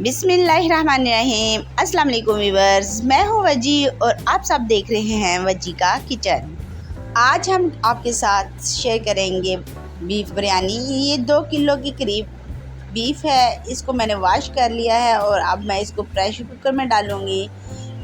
बिस्मिल्लाहिर्रहमानिर्रहीम। अस्सलाम वालेकुम व्यूअर्स, मैं हूँ वजी और आप सब देख रहे हैं वजी का किचन। आज हम आपके साथ शेयर करेंगे बीफ बिरयानी। ये 2 किलो के करीब बीफ है। इसको मैंने वॉश कर लिया है और अब मैं इसको प्रेशर कुकर में डालूँगी।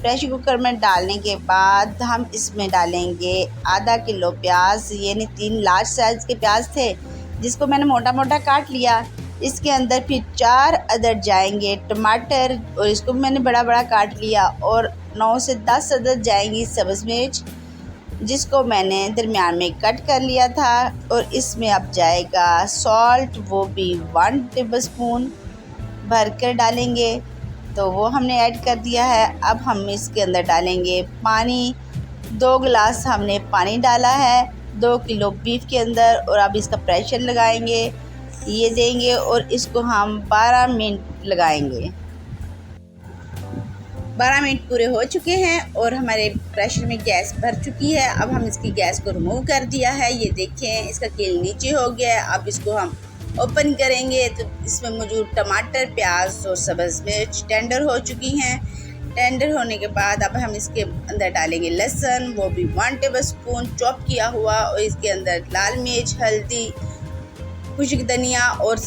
प्रेशर कुकर में डालने के बाद हम इसमें डालेंगे आधा किलो प्याज, यानी 3 लार्ज साइज़ के प्याज थे जिसको मैंने मोटा मोटा काट लिया। इसके अंदर फिर 4 अदद जाएंगे टमाटर और इसको मैंने बड़ा बड़ा काट लिया, और 9 से 10 अदद जाएंगी सब्ज़ मिर्च जिसको मैंने दरमियान में कट कर लिया था। और इसमें अब जाएगा सॉल्ट, वो भी 1 टेबलस्पून भर कर डालेंगे, तो वो हमने ऐड कर दिया है। अब हम इसके अंदर डालेंगे पानी। 2 गिलास हमने पानी डाला है 2 किलो बीफ के अंदर। और अब इसका प्रेशर लगाएंगे, ये देंगे और इसको हम 12 मिनट लगाएंगे। 12 मिनट पूरे हो चुके हैं और हमारे प्रेशर में गैस भर चुकी है। अब हम इसकी गैस को रिमूव कर दिया है। ये देखें, इसका कील नीचे हो गया है। अब इसको हम ओपन करेंगे तो इसमें मौजूद टमाटर, प्याज और सब्ज़ मिर्च टेंडर हो चुकी हैं। टेंडर होने के बाद अब हम इसके अंदर डालेंगे लहसुन, वो भी 1 टेबलस्पून चॉप किया हुआ, और इसके अंदर लाल मिर्च, हल्दी, खुश्क धनिया और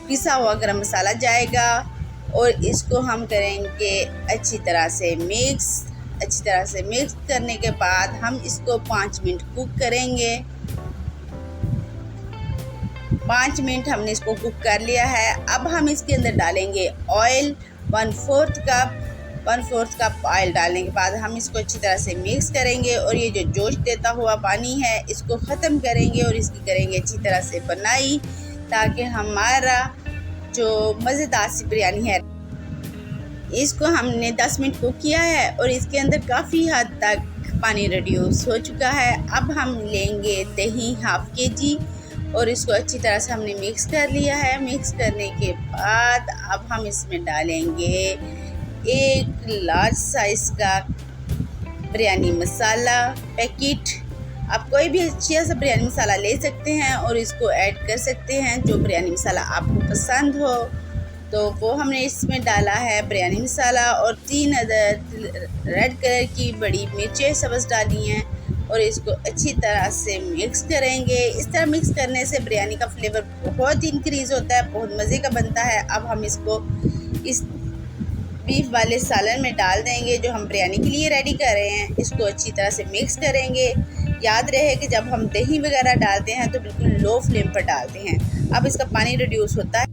पिसा हुआ गरम मसाला जाएगा। और इसको हम करेंगे अच्छी तरह से मिक्स। अच्छी तरह से मिक्स करने के बाद हम इसको 5 मिनट कुक करेंगे। 5 मिनट हमने इसको कुक कर लिया है। अब हम इसके अंदर डालेंगे ऑयल 1/4 कप ऑयल डालने के बाद हम इसको अच्छी तरह से मिक्स करेंगे। और ये जो जोश देता हुआ पानी है इसको ख़त्म करेंगे और इसकी करेंगे अच्छी तरह से बनाई, ताकि हमारा जो मज़ेदार सी बिरयानी है, इसको हमने 10 मिनट कुक किया है और इसके अंदर काफ़ी हद तक पानी रिड्यूस हो चुका है। अब हम लेंगे दही 1/2 kg और इसको अच्छी तरह से हमने मिक्स कर लिया है। मिक्स करने के बाद अब हम इसमें डालेंगे 1 लार्ज साइज़ का बिरयानी मसाला पैकेट। आप कोई भी अच्छा सा बिरयानी मसाला ले सकते हैं और इसको ऐड कर सकते हैं, जो बिरयानी मसाला आपको पसंद हो। तो वो हमने इसमें डाला है बिरयानी मसाला, और 3 अदद रेड कलर की बड़ी मिर्चें सब्ज़ डाली हैं और इसको अच्छी तरह से मिक्स करेंगे। इस तरह मिक्स करने से बिरयानी का फ्लेवर बहुत इंक्रीज़ होता है, बहुत मज़े का बनता है। अब हम इसको इस बीफ वाले सालन में डाल देंगे जो हम बिरयानी के लिए रेडी कर रहे हैं। इसको अच्छी तरह से मिक्स करेंगे। याद रहे कि जब हम दही वगैरह डालते हैं तो बिल्कुल लो फ्लेम पर डालते हैं। अब इसका पानी रिड्यूस होता है।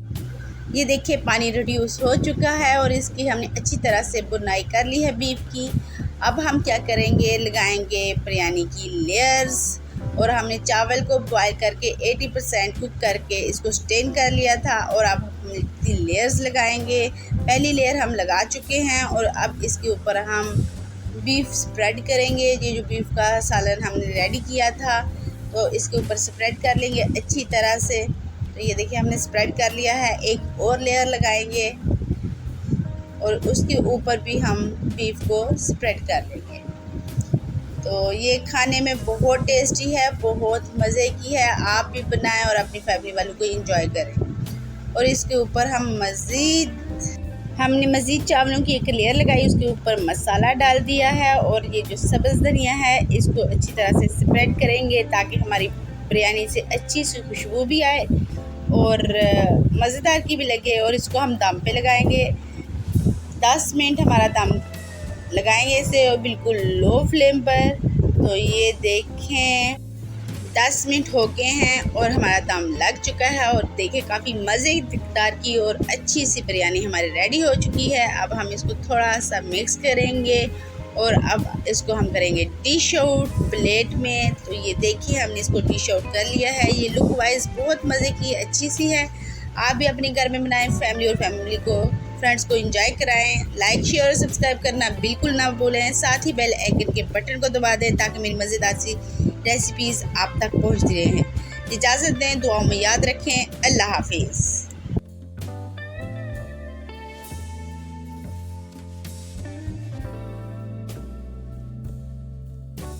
ये देखिए, पानी रिड्यूस हो चुका है और इसकी हमने अच्छी तरह से बुनाई कर ली है बीफ की। अब हम क्या करेंगे, लगाएंगे बिरयानी की लेयर्स। और हमने चावल को बॉयल करके 80% कुक करके इसको स्टेन कर लिया था, और अब हम इसकी लेयर्स लगाएंगे। पहली लेयर हम लगा चुके हैं और अब इसके ऊपर हम बीफ स्प्रेड करेंगे। ये जो बीफ का सालन हमने रेडी किया था तो इसके ऊपर स्प्रेड कर लेंगे अच्छी तरह से। तो ये देखिए, हमने स्प्रेड कर लिया है। एक और लेयर लगाएंगे और उसके ऊपर भी हम बीफ को स्प्रेड कर लेंगे। तो ये खाने में बहुत टेस्टी है, बहुत मज़े की है। आप भी बनाएं और अपनी फैमिली वालों को एंजॉय करें। और इसके ऊपर हमने मज़ीद चावलों की एक लेयर लगाई, उसके ऊपर मसाला डाल दिया है। और ये जो सब्ज़ धनिया है इसको अच्छी तरह से स्प्रेड करेंगे ताकि हमारी बिरयानी से अच्छी सी खुशबू भी आए और मज़ेदार की भी लगे। और इसको हम दम पे लगाएंगे। 10 मिनट हमारा दम लगाएंगे इसे और बिल्कुल लो फ्लेम पर। तो ये देखें, 10 मिनट हो गए हैं और हमारा दम लग चुका है। और देखिए, काफ़ी मज़ेदार की और अच्छी सी बिरयानी हमारी रेडी हो चुकी है। अब हम इसको थोड़ा सा मिक्स करेंगे और अब इसको हम करेंगे डिश आउट प्लेट में। तो ये देखिए, हमने इसको डिश आउट कर लिया है। ये लुक वाइज बहुत मज़े की अच्छी सी है। आप भी अपने घर में बनाएं, फैमिली को फ्रेंड्स को एंजॉय कराएं। लाइक, शेयर और सब्सक्राइब करना बिल्कुल ना भूलें। साथ ही बेल आइकन के बटन को दबा दें ताकि मेरी मज़ेदार सी रेसिपीज़ आप तक पहुंचती रहें। इजाज़त दें, दुआओं में याद रखें। अल्लाह हाफिज़।